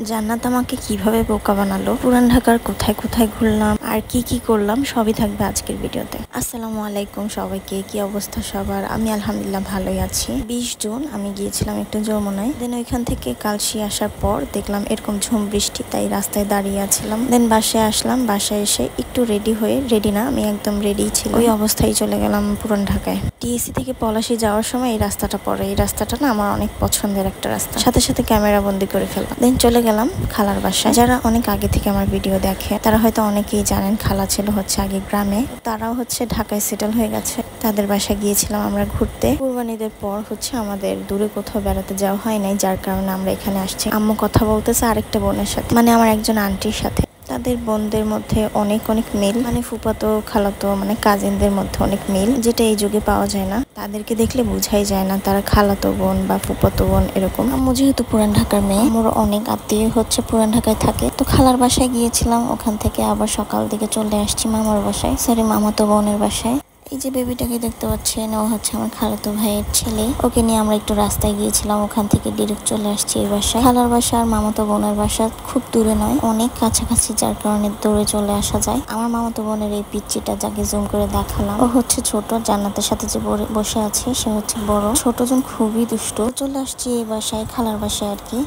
জান্নাত আমাকে কিভাবে বোকা বানালো, পুরান ঢাকার কোথায় কোথায় ঘুরলাম আর কি কি করলাম সবই থাকবে আজকের ভিডিওতে। আসসালামু আলাইকুম সবাইকে, কি অবস্থা সবার? আমি আলহামদুলিল্লাহ ভালোই আছি। 20 জুন আমি গিয়েছিলাম একটু যমুনায়। দেন ওইখান থেকে কালশি আসার পর দেখলাম এরকম ঝুম বৃষ্টি, তাই রাস্তায় দাঁড়িয়ে আছিলাম। দেন বাসায় আসলাম, বাসায় এসে একটু রেডি হয়ে, রেডি না আমি একদম রেডি ছিল, ওই অবস্থায় চলে গেলাম পুরান ঢাকায়। টিএসসি থেকে পলাশী যাওয়ার সময় এই রাস্তাটা পড়ে, এই রাস্তাটা না আমার অনেক পছন্দের একটা রাস্তা। সাথে সাথে ক্যামেরা বন্দি করে ফেললাম। দেন চলে গেলাম খালার বাসায়। যারা অনেক আগে থেকে আমার ভিডিও দেখে তারা হয়তো অনেকেই জানেন খালা ছিল হচ্ছে আগে গ্রামে, তারাও হচ্ছে ঢাকায় সেটেল হয়ে গেছে। তাদের বাসায় গিয়েছিলাম আমরা ঘুরতে। কুরবানিদের পর হচ্ছে আমাদের দূরে কোথাও বেড়াতে যাওয়া হয় নাই, যার কারণে আমরা এখানে আসছি। আম্মু কথা বলতেছে আরেকটা বোনের সাথে, মানে আমার একজন আন্টির সাথে। তাদের বোনদের মধ্যে অনেক অনেক মিল, মানে ফুপাতো খালাতো মানে কাজিনদের মধ্যে অনেক মিল, যেটা এই যুগে পাওয়া যায় না। তাদেরকে দেখলে বোঝাই যায় না তারা খালাতো বোন বা ফুপাতো বোন এরকম। আম্মু যেহেতু পুরান ঢাকার মেয়ে, আমার অনেক আত্মীয় হচ্ছে পুরান ঢাকায় থাকে, তো খালার বাসায় গিয়েছিলাম। ওখান থেকে আবার সকাল দিকে চলে আসছি মামার বাসায়, সরি মামাতো বোনের বাসায়। এই যে বেবিটাকে দেখতে পাচ্ছেন, ও হচ্ছে আমার খালাতো ভাইয়ের ছেলে। ওকে নিয়ে আমরা একটু রাস্তায় গিয়েছিলাম, ওখান থেকে ডিরেক্ট চলে আসছি এই বাসায়। খালার বাসা আর মামাতো বোনের বাসা খুব দূরে নয়, অনেক কাছাকাছি, যার কারণে দৌড়ে চলে আসা যায়। আমার মামাতো বোনের এই পিচ্চিটা যাকে জুম করে দেখালাম, ও হচ্ছে ছোট, জান্নাতের সাথে যে বসে আছে সে হচ্ছে বড়। ছোটজন খুবই দুষ্ট। চলে আসছি এই বাসায়, খালার বাসায় আর কি।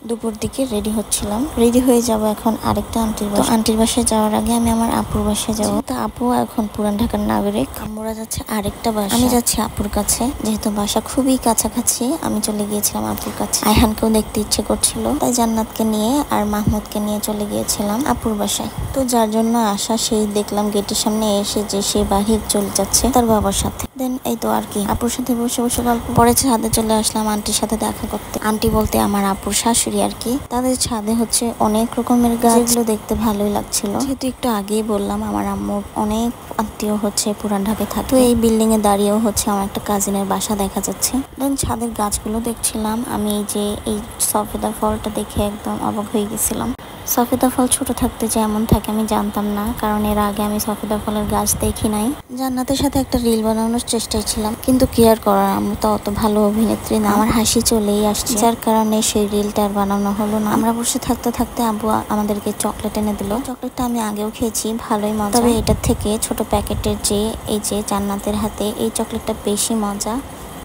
দুপুর দিকে রেডি হচ্ছিলাম, রেডি হয়ে যাব এখন আরেকটা আন্টির বাসায়। আন্টির বাসায় যাওয়ার আগে আমি আমার আপুর বাসায় যাবো। তো আপু এখন পুরান ঢাকার নাগরিক, আম্মুরা যাচ্ছে আরেকটা বাসা, আমি যাচ্ছি আপুর কাছে। যেহেতু বাসা খুবই কাছাকাছি, আমি চলে গিয়েছিলাম আপুর কাছে। আয়হানকেও দেখতে ইচ্ছে করছিল, তাই জান্নাতকে নিয়ে আর মাহমুদকে নিয়ে চলে গিয়েছিলাম আপুর বাসায়। তো যার জন্য আসা, সেই দেখলাম গেটের সামনে এসে যে সে বাহির চলে যাচ্ছে তার বাবার সাথে। দেন এই তো আর কি, আপুর সাথে বসে বসে গল্প। পরে ছাদে চলে আসলাম আন্টির সাথে দেখা করতে। আন্টি বলতে আমার আপুর শাশুড়ি আর কি। তাদের ছাদে হচ্ছে অনেক রকমের গাছ, যেগুলো দেখতে ভালোই লাগছিল। যেহেতু একটু আগেই বললাম আমার আম্মুর অনেক আত্মীয় হচ্ছে পুরান ঢাকায় থাকে, তো এই বিল্ডিং এ দাঁড়িয়েও হচ্ছে আমার একটা কাজিনের বাসা দেখা যাচ্ছে। দেন ছাদের গাছগুলো দেখছিলাম আমি। এই যে এই সফেদা ফলটা দেখে একদম অবাক হয়ে গেছিলাম। সফেদা ফল ছোট থাকতে যেমন থাকে আমি জানতাম না, কারণ এর আগে আমি সফেদা ফলের গাছ দেখি নাই। জান্নাতের সাথে একটা রিল বানানোর চেষ্টায় ছিলাম, কিন্তু কেয়ার করার, আমরা তো অত ভালো অভিনেত্রী না, আমার হাসি চলেই আসছে, যার কারণে সেই রিলটা আর বানানো হলো না। আমরা বসে থাকতে থাকতে আব্বু আমাদেরকে চকলেট এনে দিল। চকলেটটা আমি আগেও খেয়েছি, ভালোই মজা, তবে এটার থেকে ছোট প্যাকেটের যে এই যে জান্নাতের হাতে এই চকলেটটা বেশি মজা,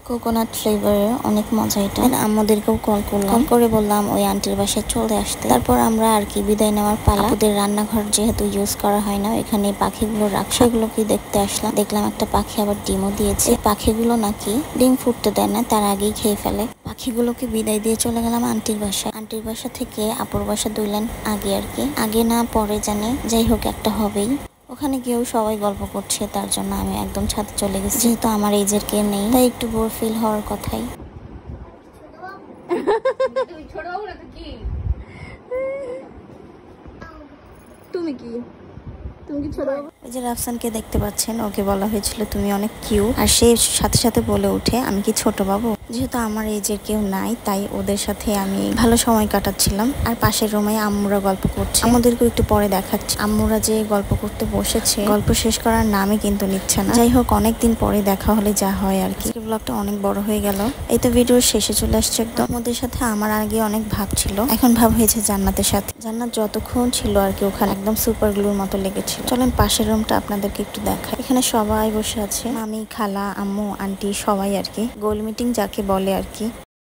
কোকোনাট ফ্লেভারের, অনেক মজা এটা। আমাদেরকেও কল করলাম, কল করে বললাম ওই আন্টির বাসায় চলে আসতে। তারপর আমরা আর কি বিদায় নেওয়ার পালা। ওদের রান্নাঘর যেহেতু ইউজ করা হয় না, এখানে পাখিগুলো রাখা, সেগুলোকে দেখতে আসলাম। দেখলাম একটা পাখি আবার ডিমও দিয়েছে। পাখিগুলো নাকি ডিম ফুটতে দেয় না, তার আগেই খেয়ে ফেলে। পাখিগুলোকে বিদায় দিয়ে চলে গেলাম আন্টির বাসায়। আন্টির বাসা থেকে আপুর বাসা 2 লাইন আগে আর কি, আগে না পরে জানি, যাই হোক একটা হবেই। ওখানে গিয়েও সবাই গল্প করছে, তার জন্য আমি একদম ছাদে চলে গেছি। যেহেতু আমার এজের কেউ নেই, তাই একটু বোর ফিল হওয়ার কথাই। তুমি কি ওই যে রাফসানকে দেখতে পাচ্ছেন, ওকে বলা হয়েছিল তুমি অনেক কিউট, আর সে সাথে সাথে বলে ওঠে আমি কি ছোট বাবু? যেহেতু আমার এজের কেউ নাই, তাই ওদের সাথে আমি ভালো সময় কাটাচ্ছিলাম। আর পাশের রুমে আম্মুরা গল্প করছে, আমাদেরকেও একটু পরে দেখাচ্ছে। আম্মুরা যে গল্প করতে বসেছে, গল্প শেষ করার নামই কিন্তু নিচ্ছে না। যাই হোক, অনেকদিন পরে দেখা হলে যা হয় আর কি। ব্লগটা অনেক বড় হয়ে গেল, এই তো ভিডিওর শেষে চলে আসছে একদম। ওদের সাথে আমার আগে অনেক ভাব ছিল, এখন ভাব হয়েছে জান্নাতের সাথে। জান্নাত যতক্ষণ ছিল আর কি ওখানে একদম সুপার গ্লুর মতো লেগেছিল। চলেন পাশের রুমটা আপনাদেরকে একটু দেখাই। এখানে সবাই বসে আছে, মামি, খালা, আম্মু, আন্টি, সবাই আর কি, গোল মিটিং যাকে বলে আর কি।